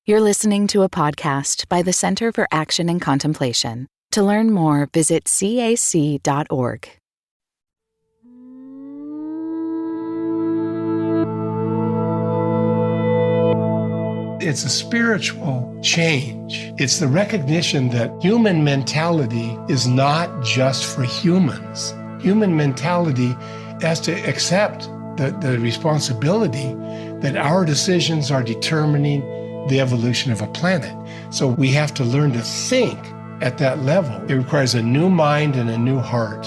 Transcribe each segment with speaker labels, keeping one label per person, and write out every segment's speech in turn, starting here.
Speaker 1: You're listening to a podcast by the Center for Action and Contemplation. To learn more, visit cac.org.
Speaker 2: It's a spiritual change. It's the recognition that human mentality is not just for humans. Human mentality has to accept the responsibility that our decisions are determining the evolution of a planet. So we have to learn to think at that level. It requires a new mind and a new heart.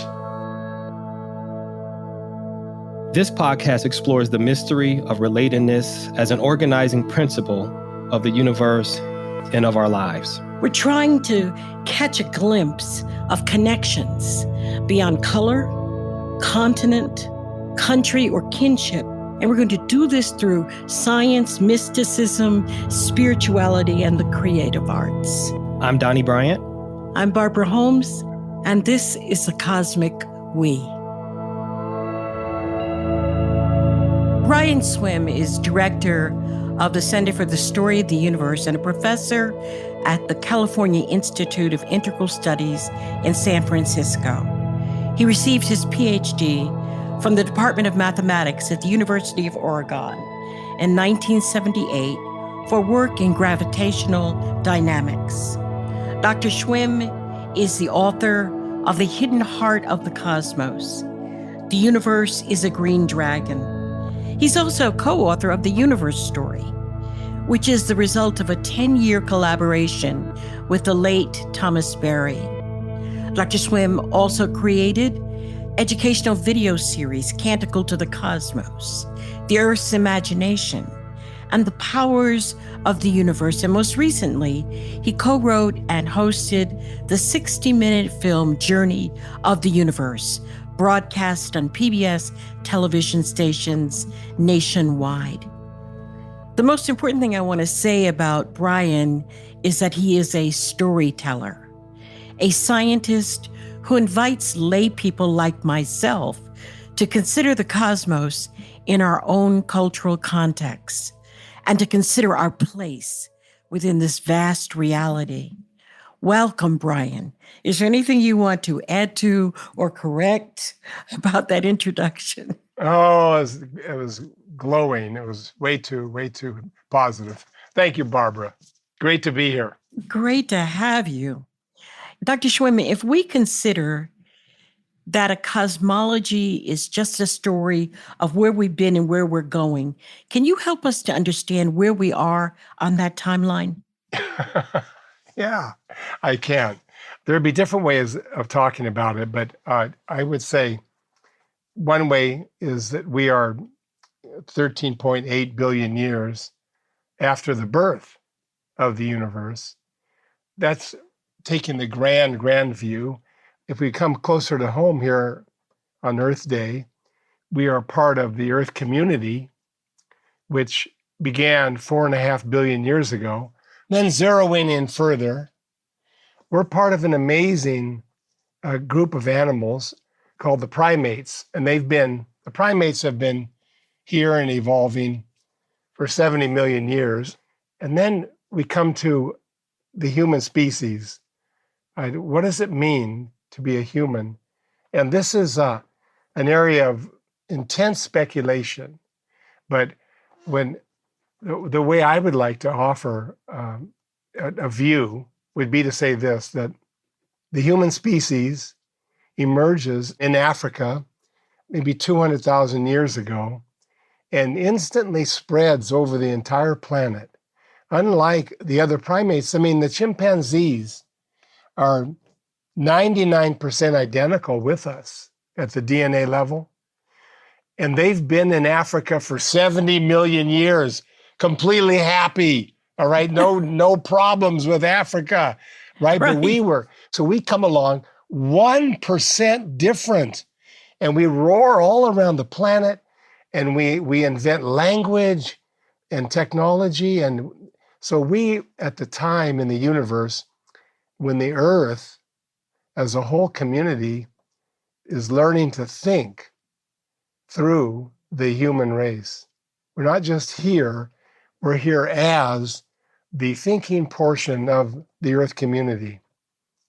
Speaker 3: This podcast explores the mystery of relatedness as an organizing principle of the universe and of our lives.
Speaker 4: We're trying to catch a glimpse of connections beyond color, continent, country, or kinship. And we're going to do this through science, mysticism, spirituality, and the creative arts.
Speaker 3: I'm Donny Bryant.
Speaker 4: I'm Barbara Holmes, and this is The Cosmic We. Brian Swimme is director of the Center for the Story of the Universe and a professor at the California Institute of Integral Studies in San Francisco. He received his Ph.D. from the Department of Mathematics at the University of Oregon in 1978 for work in gravitational dynamics. Dr. Swimme is the author of The Hidden Heart of the Cosmos. The Universe is a Green Dragon. He's also co-author of The Universe Story, which is the result of a 10-year collaboration with the late Thomas Berry. Dr. Swimme also created educational video series, Canticle to the Cosmos, The Earth's Imagination, and The Powers of the Universe. And most recently, he co-wrote and hosted the 60-minute film Journey of the Universe, broadcast on PBS television stations nationwide. The most important thing I want to say about Brian is that he is a storyteller, a scientist who invites lay people like myself to consider the cosmos in our own cultural context and to consider our place within this vast reality. Welcome, Brian. Is there anything you want to add to or correct about that introduction?
Speaker 2: Oh, it was glowing. It was way too positive. Thank you, Barbara. Great to be here.
Speaker 4: Great to have you. Dr. Swimme, if we consider that a cosmology is just a story of where we've been and where we're going, can you help us to understand where we are on that timeline?
Speaker 2: Yeah, I can. There'd be different ways of talking about it, but I would say one way is that we are 13.8 billion years after the birth of the universe. That's taking the grand view. If we come closer to home here on Earth Day, we are part of the Earth community, which began 4.5 billion years ago. Then zeroing in further, we're part of an amazing group of animals called the primates. And the primates have been here and evolving for 70 million years. And then we come to the human species. What does it mean to be a human? And this is an area of intense speculation. But when the way I would like to offer a view would be to say this, that the human species emerges in Africa maybe 200,000 years ago and instantly spreads over the entire planet. Unlike the other primates, the chimpanzees are 99% identical with us at the DNA level. And they've been in Africa for 70 million years, completely happy, all right? No problems with Africa, right? But we come along 1% different, and we roar all around the planet, and we invent language and technology. And so we, at the time in the universe, when the Earth as a whole community is learning to think through the human race. We're not just here, we're here as the thinking portion of the Earth community.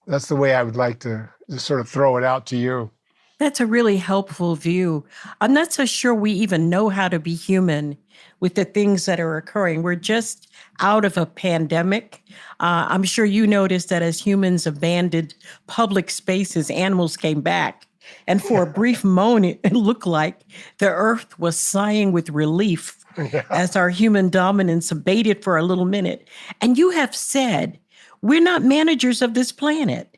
Speaker 2: That's the way I would like to just sort of throw it out to you.
Speaker 4: That's a really helpful view. I'm not so sure we even know how to be human with the things that are occurring. We're just out of a pandemic. I'm sure you noticed that as humans abandoned public spaces, animals came back. And for a brief moment, it looked like the earth was sighing with relief as our human dominance abated for a little minute. And you have said, we're not managers of this planet.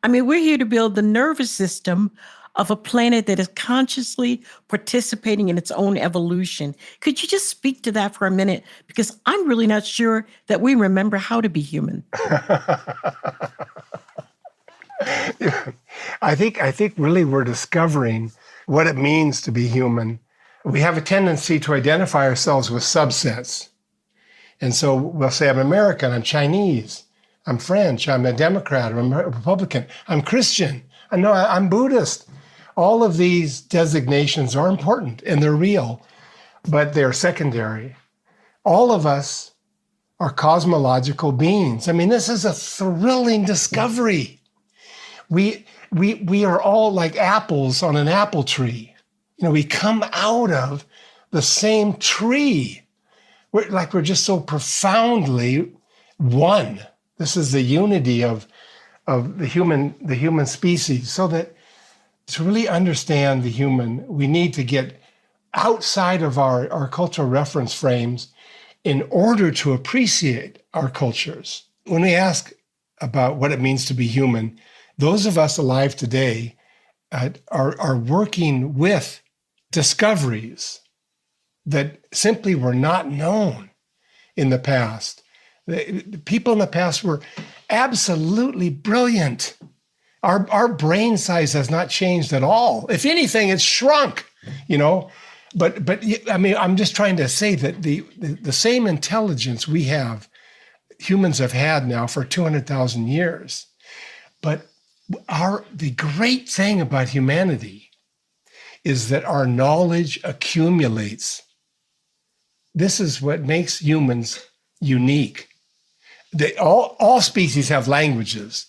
Speaker 4: I mean, we're here to build the nervous system of a planet that is consciously participating in its own evolution. Could you just speak to that for a minute? Because I'm really not sure that we remember how to be human.
Speaker 2: I think really we're discovering what it means to be human. We have a tendency to identify ourselves with subsets. And so we'll say, I'm American, I'm Chinese, I'm French, I'm a Democrat, I'm a Republican, I'm Christian, I'm Buddhist. All of these designations are important and they're real, but they're secondary. All of us are cosmological beings. I mean, this is a thrilling discovery. We are all like apples on an apple tree. We come out of the same tree. We're just so profoundly one. This is the unity of the human species. So that to really understand the human, we need to get outside of our cultural reference frames in order to appreciate our cultures. When we ask about what it means to be human, those of us alive today are working with discoveries that simply were not known in the past. The people in the past were absolutely brilliant. Our brain size has not changed at all. If anything, it's shrunk, But I mean, I'm just trying to say that the same intelligence we have, humans have had now for 200,000 years. But the great thing about humanity is that our knowledge accumulates. This is what makes humans unique. All species have languages,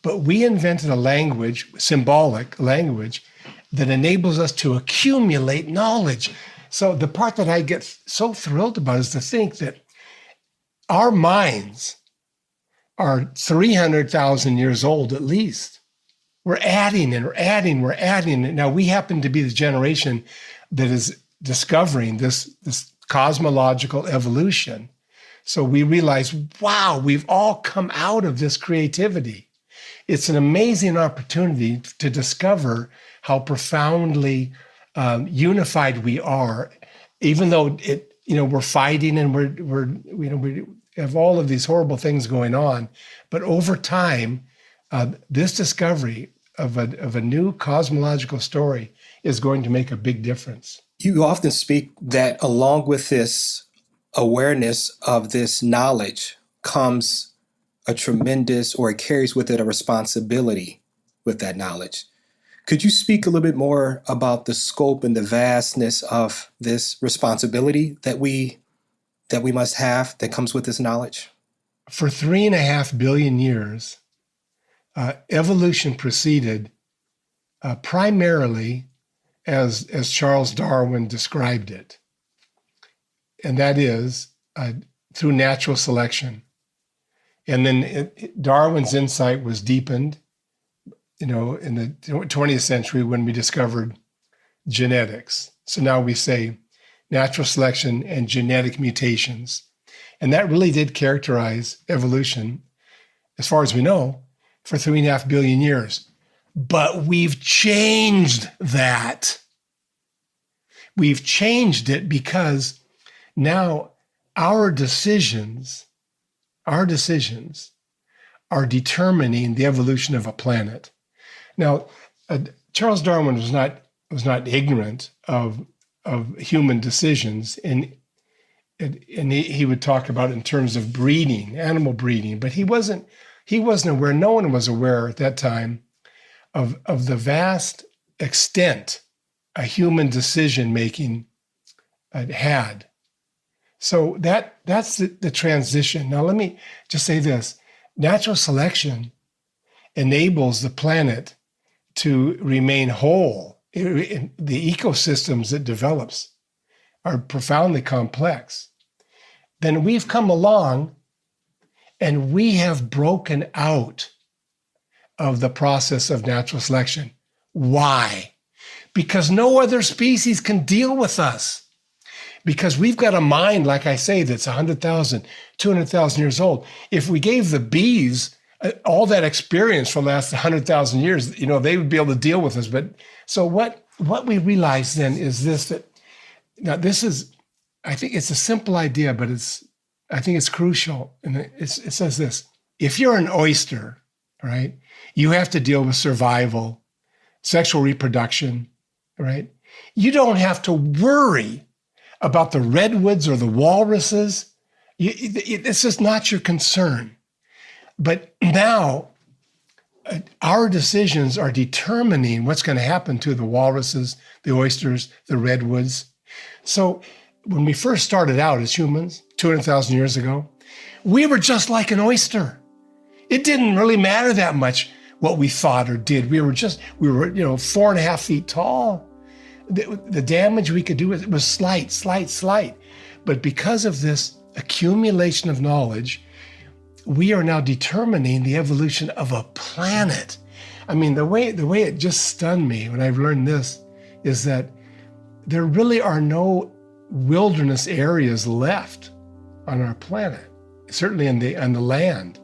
Speaker 2: but we invented a language, symbolic language, that enables us to accumulate knowledge. So the part that I get so thrilled about is to think that our minds are 300,000 years old at least. We're adding and we're adding, we're adding. Now we happen to be the generation that is discovering this cosmological evolution. So we realize, wow, we've all come out of this creativity. It's an amazing opportunity to discover how profoundly unified we are, even though we're fighting and we have all of these horrible things going on. But over time, this discovery of a new cosmological story is going to make a big difference.
Speaker 3: You often speak that along with this awareness of this knowledge comes a tremendous, or it carries with it a responsibility with that knowledge. Could you speak a little bit more about the scope and the vastness of this responsibility that we must have that comes with this knowledge?
Speaker 2: For 3.5 billion years, evolution proceeded primarily as Charles Darwin described it, and that is through natural selection. And then Darwin's insight was deepened, in the 20th century when we discovered genetics. So now we say natural selection and genetic mutations. And that really did characterize evolution, as far as we know, for 3.5 billion years. But we've changed that. We've changed it because now our decisions are determining the evolution of a planet. Now, Charles Darwin was not ignorant of human decisions, and he would talk about it in terms of breeding, animal breeding, but he wasn't aware. No one was aware at that time of the vast extent a human decision making had. So that's the transition. Now, let me just say this. Natural selection enables the planet to remain whole. The ecosystems it develops are profoundly complex. Then we've come along and we have broken out of the process of natural selection. Why? Because no other species can deal with us. Because we've got a mind, like I say, that's 100,000, 200,000 years old. If we gave the bees all that experience for the last 100,000 years, they would be able to deal with us. But so what we realize then is this, that now this is, I think it's a simple idea, but I think it's crucial. And it says this: if you're an oyster, right, you have to deal with survival, sexual reproduction, right? You don't have to worry about the redwoods or the walruses. This is not your concern. But now our decisions are determining what's going to happen to the walruses, the oysters, the redwoods. So when we first started out as humans, 200,000 years ago, we were just like an oyster. It didn't really matter that much what we thought or did. We were 4.5 feet tall. The damage we could do was slight. But because of this accumulation of knowledge, we are now determining the evolution of a planet. I mean, the way it just stunned me when I learned this is that there really are no wilderness areas left on our planet, certainly on the land.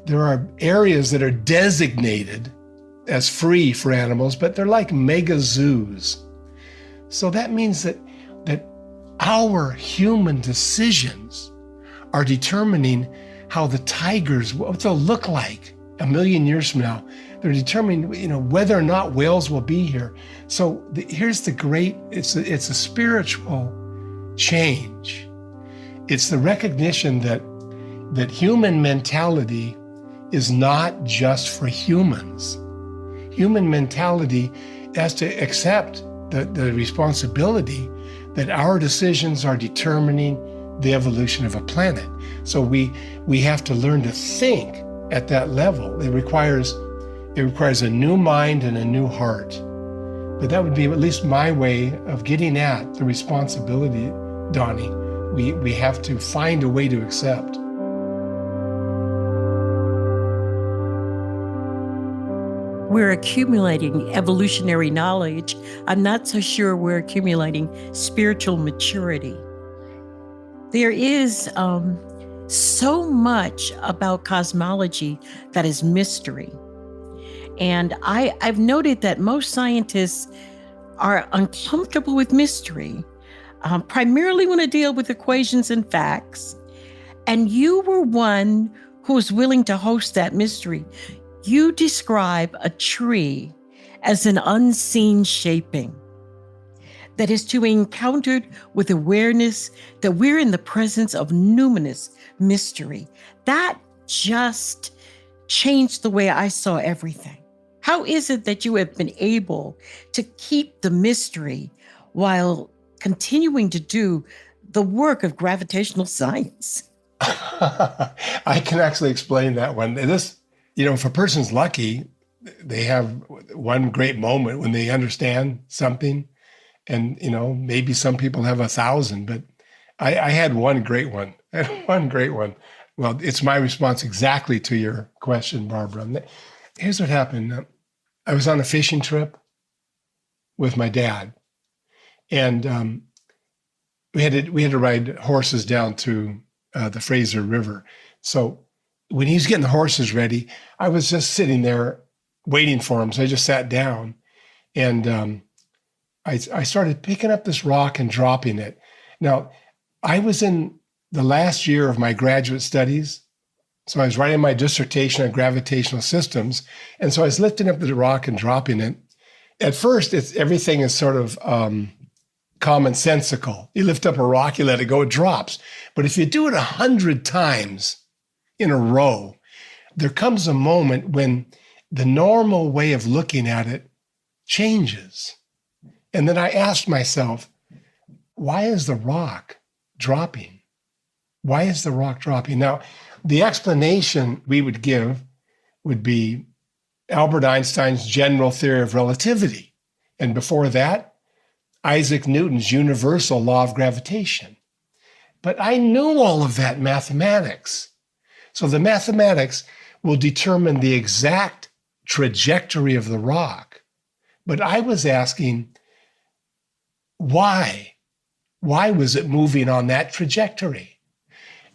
Speaker 2: There are areas that are designated as free for animals, but they're like mega zoos. So that means that our human decisions are determining how the tigers, what they'll look like a million years from now. They're determining, whether or not whales will be here. So here's the great, it's a spiritual change. It's the recognition that human mentality is not just for humans. Human mentality has to accept the responsibility that our decisions are determining the evolution of a planet. So we have to learn to think at that level. It requires a new mind and a new heart. But that would be at least my way of getting at the responsibility, Donny. We have to find a way to accept.
Speaker 4: We're accumulating evolutionary knowledge. I'm not so sure we're accumulating spiritual maturity. There is so much about cosmology that is mystery. And I've noted that most scientists are uncomfortable with mystery, primarily want to deal with equations and facts. And you were one who was willing to host that mystery. You describe a tree as an unseen shaping that is to be encountered with awareness that we're in the presence of numinous mystery. That just changed the way I saw everything. How is it that you have been able to keep the mystery while continuing to do the work of gravitational science?
Speaker 2: I can actually explain that one. This, if a person's lucky, they have one great moment when they understand something. And, maybe some people have 1,000, but I had one great one. Well, it's my response exactly to your question, Barbara. Here's what happened. I was on a fishing trip with my dad, and we had to ride horses down to the Fraser River. So when he was getting the horses ready, I was just sitting there waiting for him. So I just sat down, and I started picking up this rock and dropping it. Now, I was in the last year of my graduate studies, so I was writing my dissertation on gravitational systems, and so I was lifting up the rock and dropping it. At first, everything is sort of commonsensical. You lift up a rock, you let it go, it drops. But if you do it 100 times in a row, there comes a moment when the normal way of looking at it changes. And then I asked myself, why is the rock dropping? Why is the rock dropping? Now, the explanation we would give would be Albert Einstein's general theory of relativity. And before that, Isaac Newton's universal law of gravitation. But I knew all of that mathematics. So the mathematics will determine the exact trajectory of the rock. But I was asking, why? Why was it moving on that trajectory?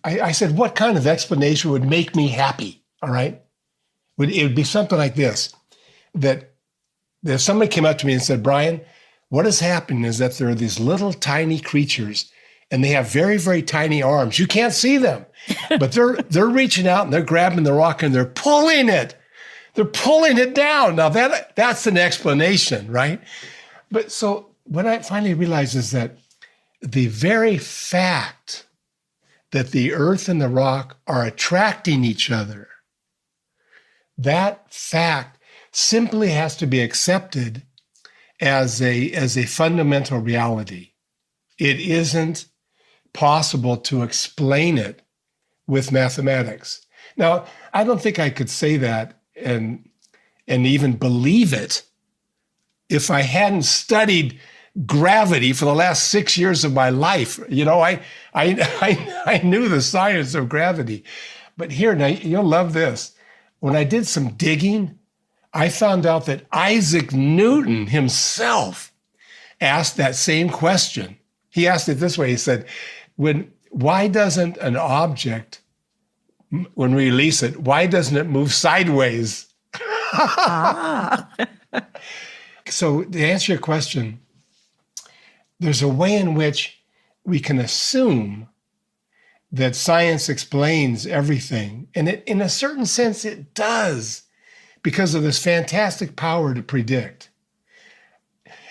Speaker 2: I said, what kind of explanation would make me happy? All right. It would be something like this, that if somebody came up to me and said, Brian, what has happened is that there are these little tiny creatures and they have very, very tiny arms. You can't see them, but they're reaching out and they're grabbing the rock and they're pulling it. They're pulling it down. Now that's an explanation, right? But so what I finally realized is that the very fact that the earth and the rock are attracting each other, that fact simply has to be accepted as a fundamental reality. It isn't possible to explain it with mathematics. Now, I don't think I could say that and even believe it if I hadn't studied gravity for the last 6 years of my life. You know, I knew the science of gravity. But here, now you'll love this. When I did some digging, I found out that Isaac Newton himself asked that same question. He asked it this way. He said, why doesn't an object, when we release it, why doesn't it move sideways? So to answer your question, there's a way in which we can assume that science explains everything. And in a certain sense, it does, because of this fantastic power to predict.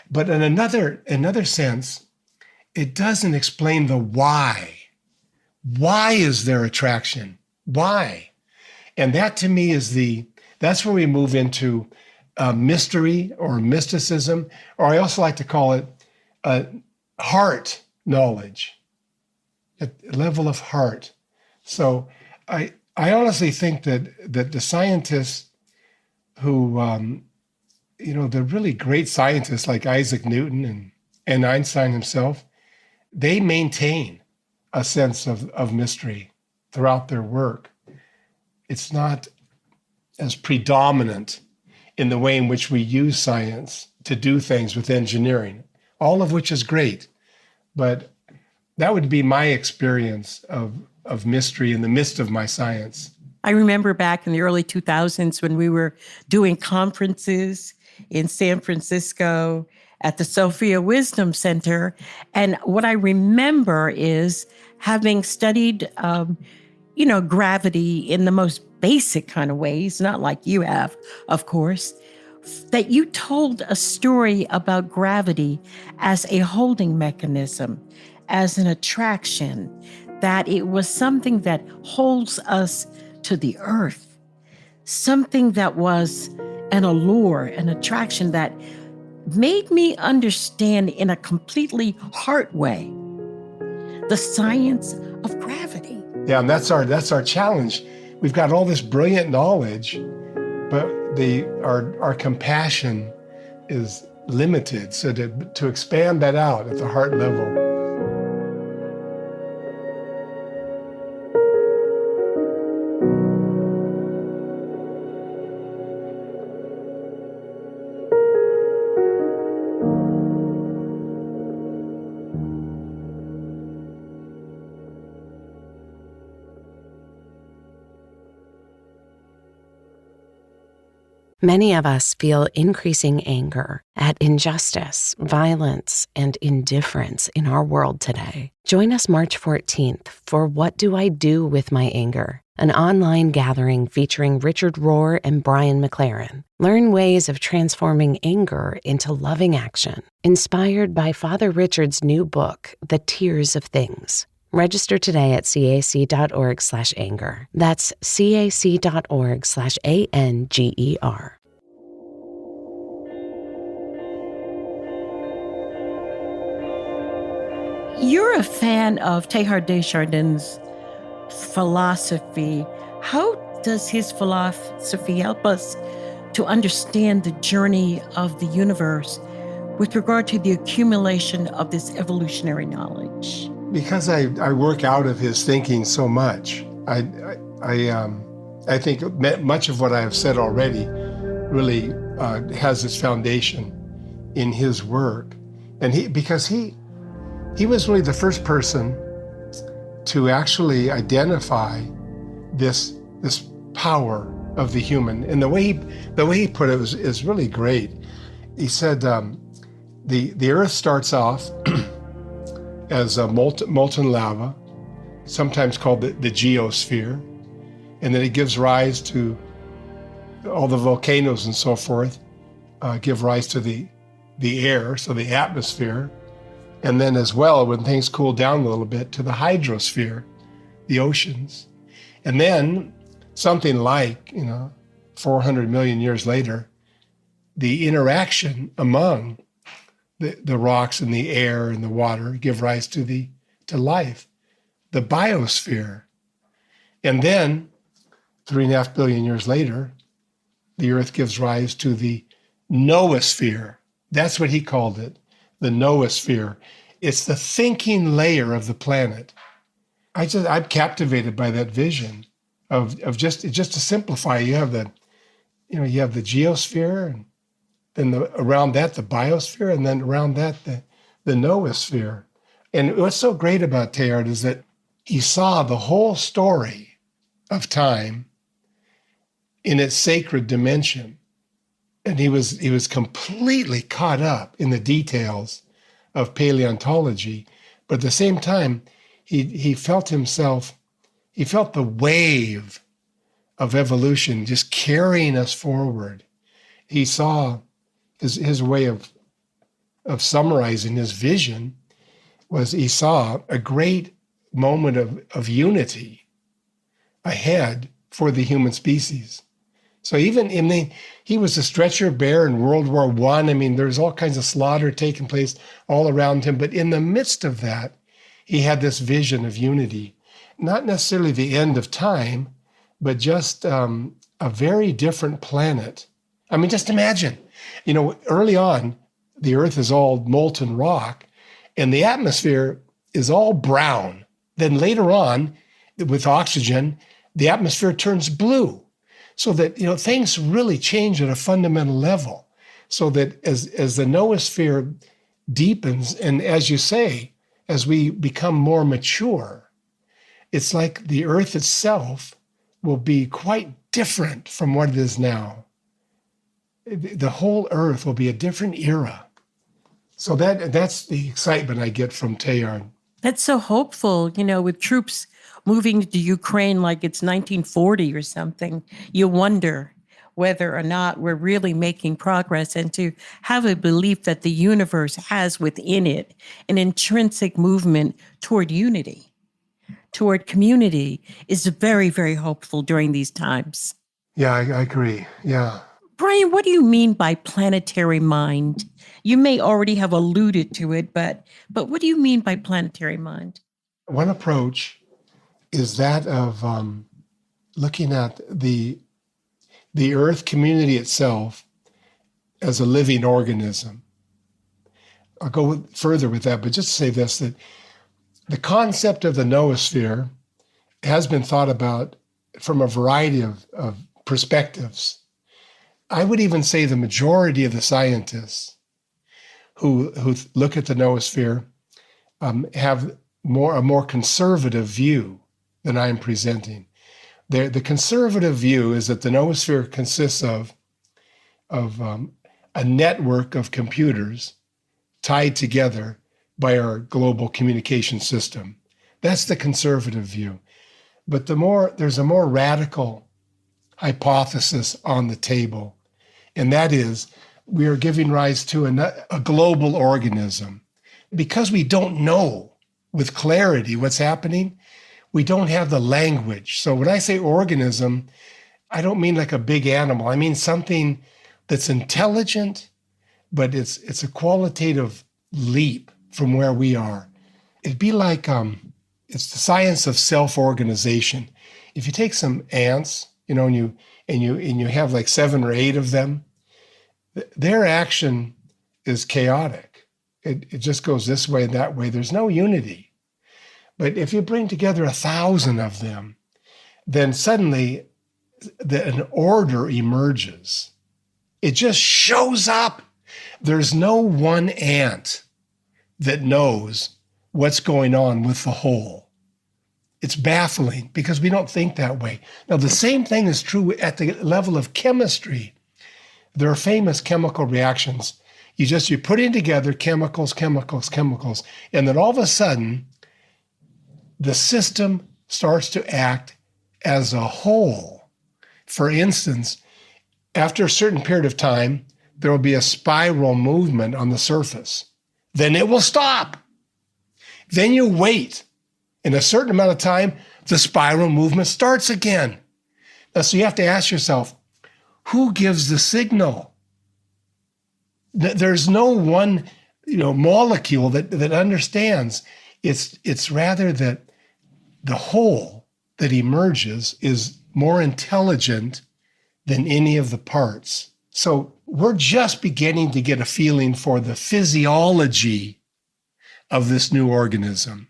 Speaker 2: But in another sense, it doesn't explain the why. Why is there attraction? Why? And that to me that's where we move into mystery or mysticism, or I also like to call it heart knowledge, a level of heart. So I honestly think that the scientists who, the really great scientists like Isaac Newton and Einstein himself, they maintain a sense of mystery throughout their work. It's not as predominant in the way in which we use science to do things with engineering, all of which is great. But that would be my experience of mystery in the midst of my science.
Speaker 4: I remember back in the early 2000s when we were doing conferences in San Francisco at the Sophia Wisdom Center. And what I remember is having studied, gravity in the most basic kind of ways, not like you have, of course, that you told a story about gravity as a holding mechanism, as an attraction, that it was something that holds us to the earth, something that was an allure, an attraction that made me understand in a completely heart way the science of gravity.
Speaker 2: Yeah, and that's our challenge. We've got all this brilliant knowledge, but our compassion is limited. So to expand that out at the heart level.
Speaker 1: Many of us feel increasing anger at injustice, violence, and indifference in our world today. Join us March 14th for What Do I Do With My Anger? An online gathering featuring Richard Rohr and Brian McLaren. Learn ways of transforming anger into loving action. Inspired by Father Richard's new book, The Tears of Things. Register today at cac.org/anger. That's cac.org/ANGER.
Speaker 4: You're a fan of Teilhard de Chardin's philosophy. How does his philosophy help us to understand the journey of the universe with regard to the accumulation of this evolutionary knowledge?
Speaker 2: Because I work out of his thinking so much, I think much of what I have said already really has its foundation in his work. And because he was really the first person to actually identify this power of the human. And the way he put it is really great. He said the earth starts off as a molten lava, sometimes called the geosphere, and then it gives rise to all the volcanoes and so forth, give rise to the air, so the atmosphere, and then as well, when things cool down a little bit, to the hydrosphere, the oceans. And then something like, 400 million years later, the interaction among the rocks and the air and the water give rise to life, the biosphere. And then 3.5 billion years later, the earth gives rise to the noosphere. That's what he called it, the noosphere. It's the thinking layer of the planet. I'm captivated by that vision of just to simplify. You have the geosphere, and then around that the biosphere, and then around that the noosphere. And what's so great about Teilhard is that he saw the whole story of time in its sacred dimension. And he was completely caught up in the details of paleontology, but at the same time, he felt the wave of evolution just carrying us forward. He saw his way of summarizing his vision was he saw a great moment of unity ahead for the human species. So even he was a stretcher bearer in World War I. I mean, there's all kinds of slaughter taking place all around him. But in the midst of that, he had this vision of unity, not necessarily the end of time, but just a very different planet. I mean, just imagine, early on, the Earth is all molten rock, and the atmosphere is all brown. Then later on, with oxygen, the atmosphere turns blue. So that, things really change at a fundamental level. So that as the noosphere deepens, and as you say, as we become more mature, it's like the Earth itself will be quite different from what it is now. The whole Earth will be a different era. So that's the excitement I get from Teilhard.
Speaker 4: That's so hopeful, with troops moving to Ukraine like it's 1940 or something. You wonder whether or not we're really making progress, and to have a belief that the universe has within it an intrinsic movement toward unity, toward community, is very, very hopeful during these times.
Speaker 2: Yeah, I agree. Yeah.
Speaker 4: Brian, what do you mean by planetary mind? You may already have alluded to it, but what do you mean by planetary mind?
Speaker 2: One approach is that of looking at the Earth community itself as a living organism. I'll go further with that, but just to say this, that the concept of the noosphere has been thought about from a variety of perspectives. I would even say the majority of the scientists who look at the noosphere have a more conservative view than I am presenting. The conservative view is that the noosphere consists of a network of computers tied together by our global communication system. That's the conservative view. But there's a more radical hypothesis on the table, and that is we are giving rise to a global organism. Because we don't know with clarity what's happening, we don't have the language. So when I say organism, I don't mean like a big animal. I mean something that's intelligent, but it's a qualitative leap from where we are. It'd be like it's the science of self-organization. If you take some ants, and you have like 7 or 8 of them, their action is chaotic. It just goes this way and that way. There's no unity. But if you bring together 1,000 of them, then suddenly an order emerges. It just shows up. There's no one ant that knows what's going on with the whole. It's baffling because we don't think that way. Now, the same thing is true at the level of chemistry. There are famous chemical reactions. You put in together chemicals, and then all of a sudden, the system starts to act as a whole. For instance, after a certain period of time, there will be a spiral movement on the surface. Then it will stop. Then you wait. In a certain amount of time, the spiral movement starts again. Now, so you have to ask yourself, who gives the signal? There's no one, molecule that understands. It's rather that the whole that emerges is more intelligent than any of the parts. So we're just beginning to get a feeling for the physiology of this new organism.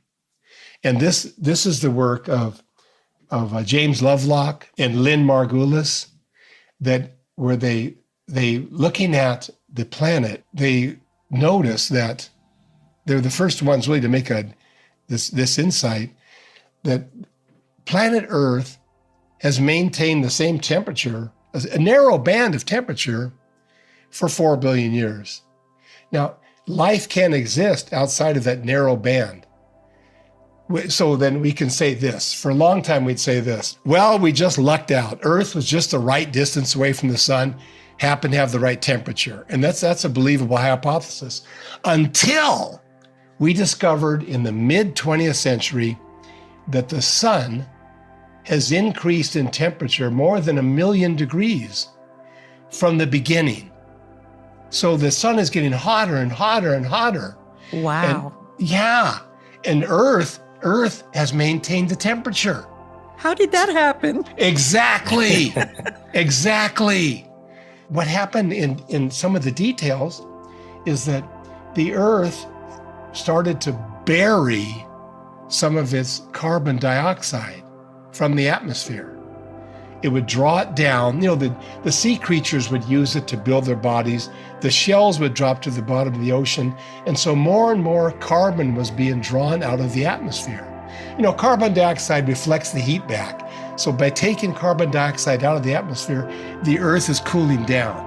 Speaker 2: And this is the work of James Lovelock and Lynn Margulis, where they looking at the planet, they notice that they're the first ones really to make this insight that planet Earth has maintained the same temperature, a narrow band of temperature, for 4 billion years. Now, life can't exist outside of that narrow band. So then we can say this. For a long time, we'd say this. Well, we just lucked out. Earth was just the right distance away from the sun, happened to have the right temperature. And that's a believable hypothesis. Until we discovered in the mid-20th century that the sun has increased in temperature more than 1 million degrees from the beginning. So the sun is getting hotter and hotter and hotter.
Speaker 4: Wow.
Speaker 2: And Earth has maintained the temperature.
Speaker 4: How did that happen?
Speaker 2: Exactly. Exactly. What happened in some of the details is that the Earth started to bury some of its carbon dioxide from the atmosphere. It would draw it down. The sea creatures would use it to build their bodies. The shells would drop to the bottom of the ocean. And so more and more carbon was being drawn out of the atmosphere. Carbon dioxide reflects the heat back. So by taking carbon dioxide out of the atmosphere, the Earth is cooling down.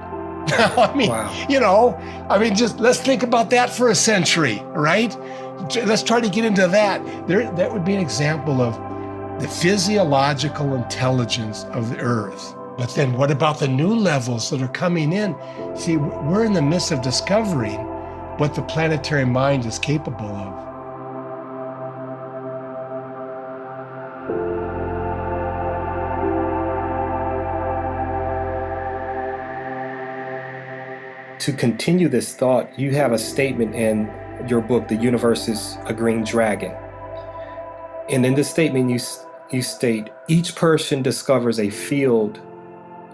Speaker 2: Wow. Just let's think about that for a century, right? Let's try to get into that. That would be an example of the physiological intelligence of the Earth. But then what about the new levels that are coming in? See, we're in the midst of discovering what the planetary mind is capable of.
Speaker 3: To continue this thought, you have a statement in your book, The Universe is a Green Dragon. And in this statement, you state, each person discovers a field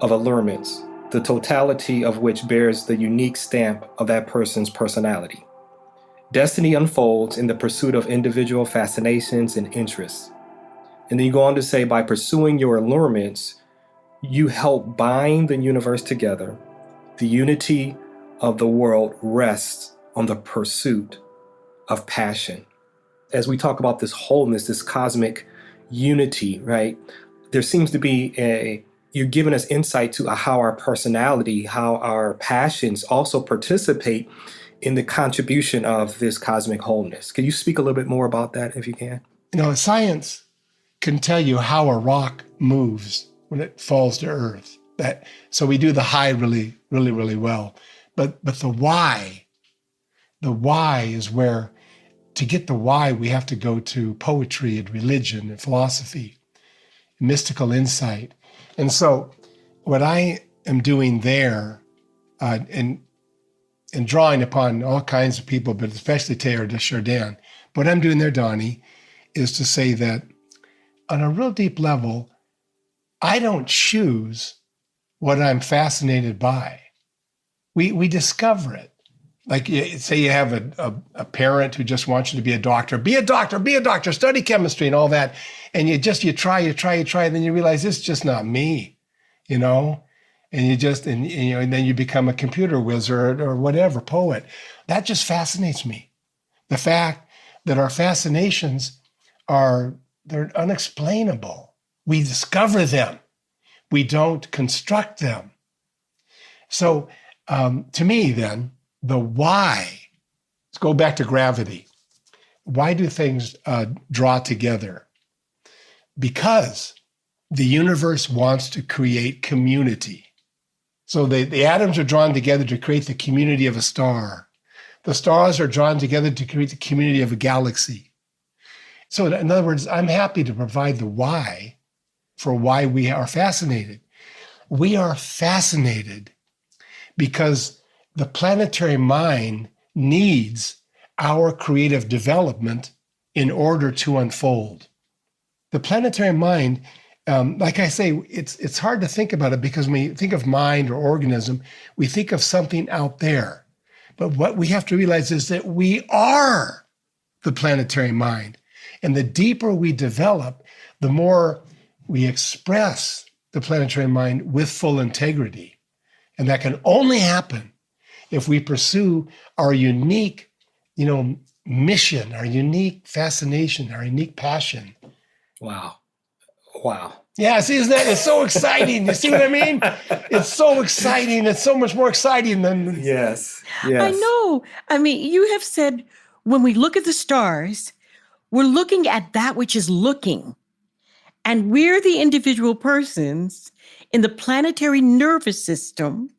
Speaker 3: of allurements, the totality of which bears the unique stamp of that person's personality. Destiny unfolds in the pursuit of individual fascinations and interests. And then you go on to say, by pursuing your allurements, you help bind the universe together. The unity of the world rests on the pursuit of passion. As we talk about this wholeness, this cosmic unity, right? There seems to be you're giving us insight to how our personality, how our passions also participate in the contribution of this cosmic wholeness. Can you speak a little bit more about that if you can?
Speaker 2: Science can tell you how a rock moves when it falls to Earth. So we do the how really, really, really well. But the why is where, to get the why, we have to go to poetry and religion and philosophy, mystical insight. And so what I am doing there, and drawing upon all kinds of people, but especially Teilhard de Chardin, what I'm doing there, Donny, is to say that on a real deep level, I don't choose what I'm fascinated by. We discover it. Like, say you have a parent who just wants you to be a doctor, study chemistry and all that. And you try, and then you realize this is just not me, you know? And and then you become a computer wizard or whatever, poet. That just fascinates me. The fact that our fascinations they're unexplainable. We discover them. We don't construct them. So to me, then, the why, let's go back to gravity. Why do things draw together? Because the universe wants to create community. So the atoms are drawn together to create the community of a star. The stars are drawn together to create the community of a galaxy. So in other words, I'm happy to provide the why for why we are fascinated. We are fascinated because the planetary mind needs our creative development in order to unfold. The planetary mind, like I say, it's hard to think about it because when we think of mind or organism, we think of something out there. But what we have to realize is that we are the planetary mind. And the deeper we develop, the more we express the planetary mind with full integrity. And that can only happen if we pursue our unique, mission, our unique fascination, our unique passion.
Speaker 3: Wow.
Speaker 2: Yeah, see, it's so exciting. You see what I mean? It's so exciting. It's so much more exciting than...
Speaker 3: Yes.
Speaker 4: I know. I mean, you have said when we look at the stars, we're looking at that which is looking. And we're the individual persons in the planetary nervous system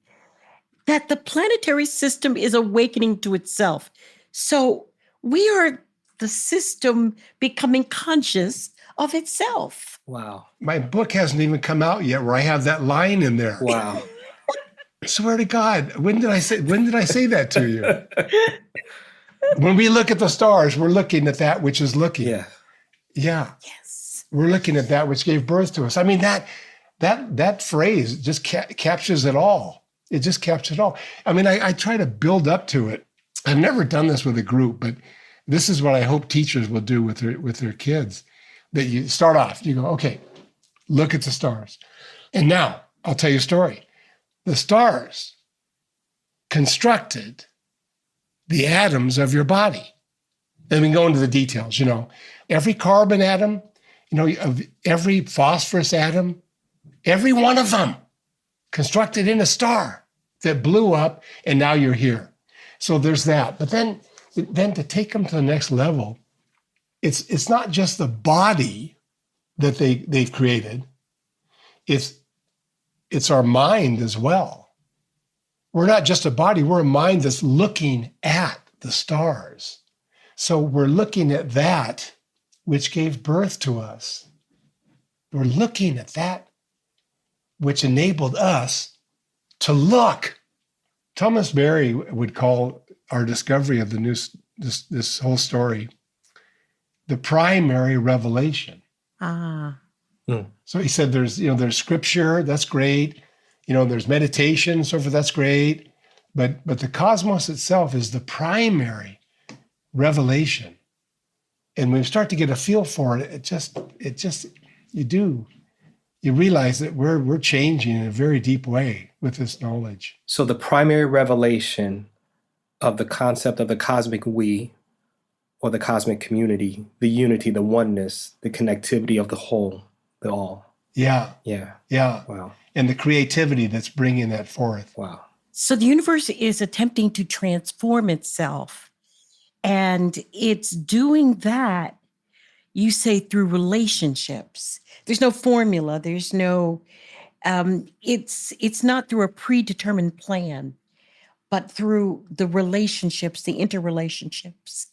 Speaker 4: that the planetary system is awakening to itself. So we are the system becoming conscious of itself.
Speaker 3: Wow.
Speaker 2: My book hasn't even come out yet where I have that line in there.
Speaker 3: Wow.
Speaker 2: I swear to God, when did I say that to you? When we look at the stars, we're looking at that which is looking.
Speaker 3: Yeah.
Speaker 2: Yeah.
Speaker 4: Yes.
Speaker 2: We're looking at that which gave birth to us. I mean, that phrase just captures it all. It just captures it all. I mean, I try to build up to it. I've never done this with a group, but this is what I hope teachers will do with their kids. That you start off, you go, okay, look at the stars. And now I'll tell you a story. The stars constructed the atoms of your body. And we can go into the details, every carbon atom, of every phosphorus atom, every one of them constructed in a star that blew up, and now you're here. So there's that. But then to take them to the next level, it's not just the body that they've created. It's our mind as well. We're not just a body, we're a mind that's looking at the stars. So we're looking at that which gave birth to us. We're looking at that which enabled us to look. Thomas Berry would call our discovery of this whole story the primary revelation. So he said there's scripture, that's great. There's meditation, so forth, that's great. But the cosmos itself is the primary revelation. And when you start to get a feel for it, you realize that we're changing in a very deep way with this knowledge.
Speaker 3: So the primary revelation of the concept of the cosmic we, or the cosmic community, the unity, the oneness, the connectivity of the whole, the all.
Speaker 2: Yeah.
Speaker 3: Yeah. Wow.
Speaker 2: And the creativity that's bringing that forth.
Speaker 3: Wow.
Speaker 4: So the universe is attempting to transform itself. And it's doing that, you say, through relationships. There's no formula. There's no, it's not through a predetermined plan, but through the relationships, the interrelationships.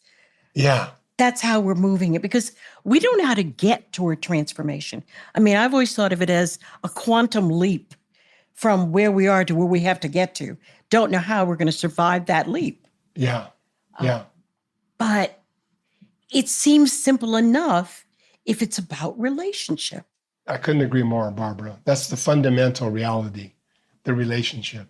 Speaker 2: Yeah.
Speaker 4: That's how we're moving it, because we don't know how to get toward transformation. I mean, I've always thought of it as a quantum leap from where we are to where we have to get to. Don't know how we're going to survive that leap.
Speaker 2: Yeah.
Speaker 4: But it seems simple enough if it's about relationship.
Speaker 2: I couldn't agree more, Barbara. That's the fundamental reality, the relationship.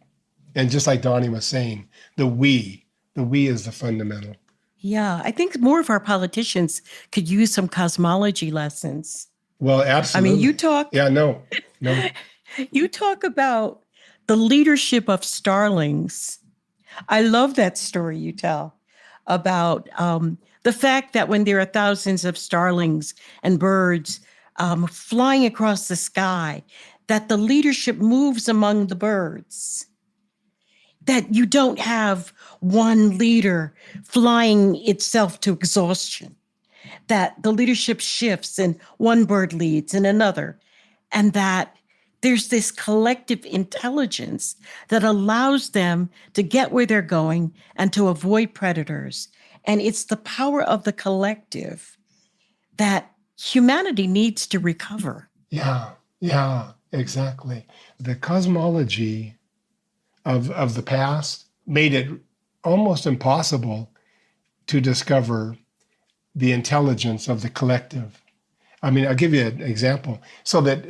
Speaker 2: And just like Donny was saying, the we is the fundamental.
Speaker 4: Yeah, I think more of our politicians could use some cosmology lessons.
Speaker 2: Well, absolutely.
Speaker 4: I mean, you talk.
Speaker 2: Yeah, no.
Speaker 4: You talk about the leadership of starlings. I love that story you tell about the fact that when there are thousands of starlings and birds flying across the sky, that the leadership moves among the birds. That you don't have one leader flying itself to exhaustion, that the leadership shifts and one bird leads and another, and that there's this collective intelligence that allows them to get where they're going and to avoid predators. And it's the power of the collective that humanity needs to recover.
Speaker 2: Yeah, exactly. The cosmology of the past made it almost impossible to discover the intelligence of the collective. I mean, I'll give you an example. So that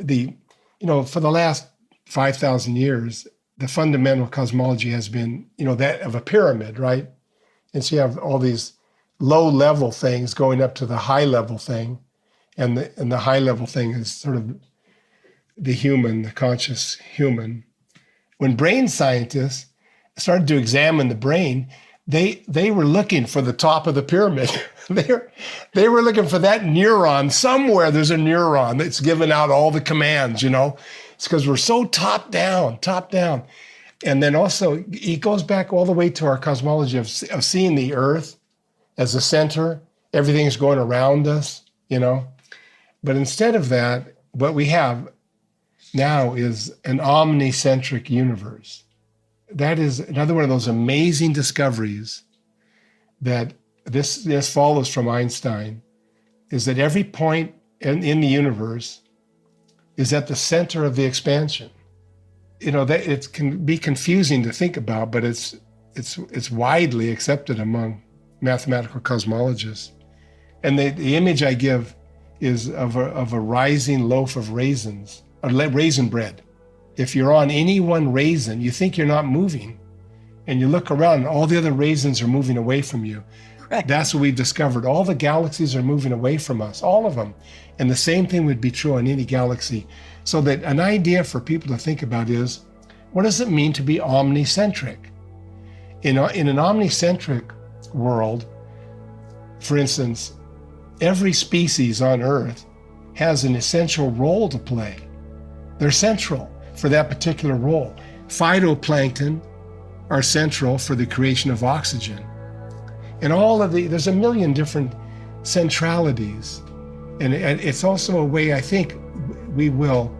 Speaker 2: for the last 5,000 years, the fundamental cosmology has been, that of a pyramid, right? And so you have all these low-level things going up to the high-level thing, and the high-level thing is sort of the human, the conscious human. When brain scientists started to examine the brain, they were looking for the top of the pyramid. They were looking for that neuron. Somewhere there's a neuron that's giving out all the commands, It's because we're so top down. And then also, it goes back all the way to our cosmology of seeing the earth as the center. Everything's going around us, But instead of that, what we have now is an omnicentric universe. That is another one of those amazing discoveries that this follows from Einstein, is that every point in the universe is at the center of the expansion. That it can be confusing to think about, but it's widely accepted among mathematical cosmologists. And the image I give is of a rising loaf of raisins, or raisin bread. If you're on any one raisin, you think you're not moving, and you look around and all the other raisins are moving away from you.
Speaker 4: Right.
Speaker 2: That's what we've discovered. All the galaxies are moving away from us, all of them. And the same thing would be true in any galaxy. So that an idea for people to think about is, what does it mean to be omnicentric? In an omnicentric world, for instance, every species on Earth has an essential role to play. They're central for that particular role. Phytoplankton are central for the creation of oxygen. And there's a million different centralities. And it's also a way, I think, we will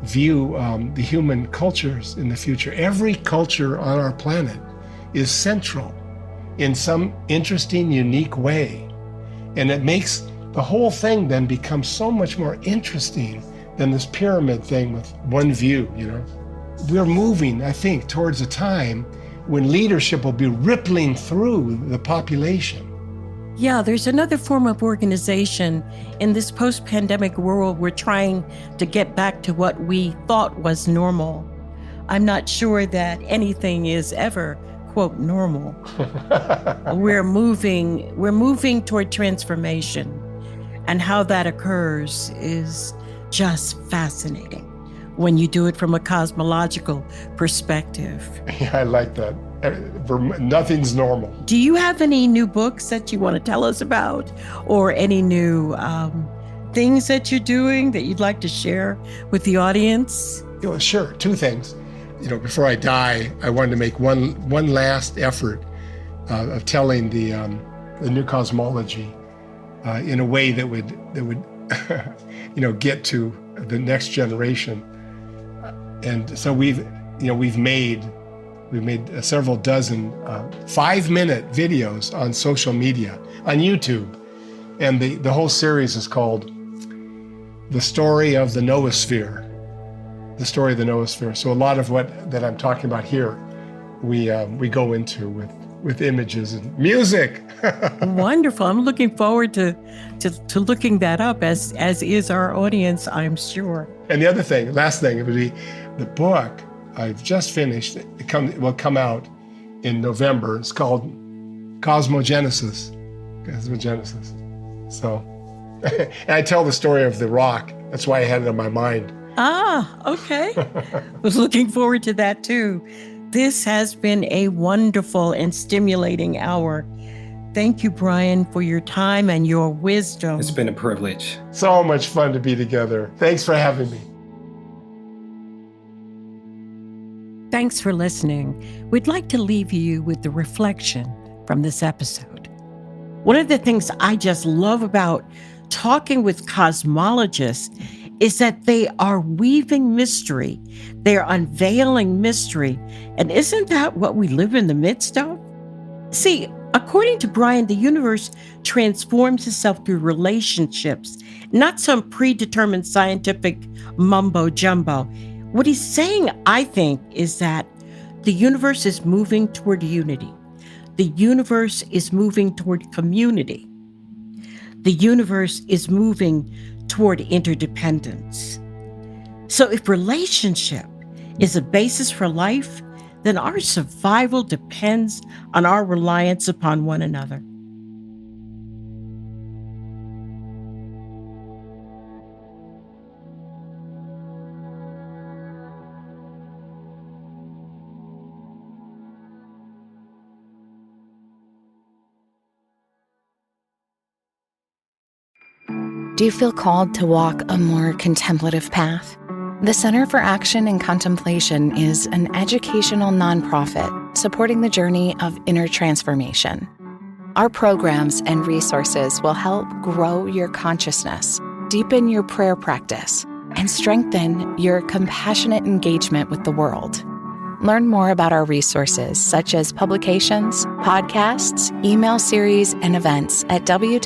Speaker 2: view the human cultures in the future. Every culture on our planet is central in some interesting, unique way. And it makes the whole thing then become so much more interesting than this pyramid thing with one view, We're moving, I think, towards a time when leadership will be rippling through the population.
Speaker 4: Yeah, there's another form of organization. In this post-pandemic world, we're trying to get back to what we thought was normal. I'm not sure that anything is ever, quote, normal. We're moving toward transformation. And how that occurs is just fascinating when you do it from a cosmological perspective.
Speaker 2: Yeah, I like that. Nothing's normal.
Speaker 4: Do you have any new books that you want to tell us about, or any new things that you're doing that you'd like to share with the audience?
Speaker 2: Sure. Two things. Before I die, I wanted to make one last effort of telling the new cosmology in a way that would get to the next generation. And so we've made several dozen 5-minute videos on social media, on YouTube. And the whole series is called The Story of the Noosphere. The Story of the Noosphere. So a lot of that I'm talking about here, we go into with images and music.
Speaker 4: Wonderful. I'm looking forward to looking that up, as is our audience, I'm sure.
Speaker 2: And the other thing, last thing, it would be the book I've just finished. It will come out in November. It's called Cosmogenesis. So, and I tell the story of the rock. That's why I had it on my mind.
Speaker 4: Ah, okay. Was looking forward to that too. This has been a wonderful and stimulating hour. Thank you, Brian, for your time and your wisdom.
Speaker 3: It's been a privilege.
Speaker 2: So much fun to be together. Thanks for having me.
Speaker 4: Thanks for listening. We'd like to leave you with the reflection from this episode. One of the things I just love about talking with cosmologists is that they are weaving mystery. They're unveiling mystery. And isn't that what we live in the midst of? See, according to Brian, the universe transforms itself through relationships, not some predetermined scientific mumbo jumbo. What he's saying, I think, is that the universe is moving toward unity. The universe is moving toward community. The universe is moving toward interdependence. So if relationship is a basis for life, then our survival depends on our reliance upon one another.
Speaker 1: Do you feel called to walk a more contemplative path? The Center for Action and Contemplation is an educational nonprofit supporting the journey of inner transformation. Our programs and resources will help grow your consciousness, deepen your prayer practice, and strengthen your compassionate engagement with the world. Learn more about our resources, such as publications, podcasts, email series, and events at www.cac.org.